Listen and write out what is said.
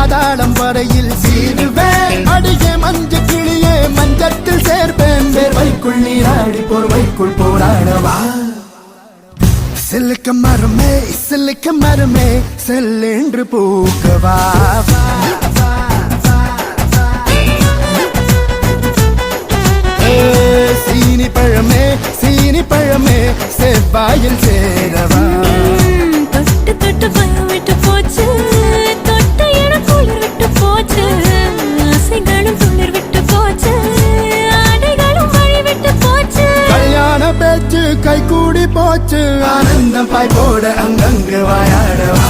பாதாளம் வரையில் சீருவேன் அடியே மஞ்ச கிளியே மஞ்சத்தில் சேர்ப்பேன் வேர்வைக்குள் நீராடி போர்வைக்குள் போராடவா சிலுக்க மரமே செல்லென்று பூக்கவா சீனி பழமே செவ்வாயில் சேரவா தொட்டு தொட்டு பயம் விட்டு போச்சு தொட்ட இடம் குளிர் விட்டு போச்சு ஆசைகளும் துளிர் விட்டு போச்சு ஆடைகளும் வழி விட்டு போச்சு கல்யாண பேச்சு கை கூடி போச்சு ஆனந்தம் பாய் போட அங்கங்கு வாயாடவா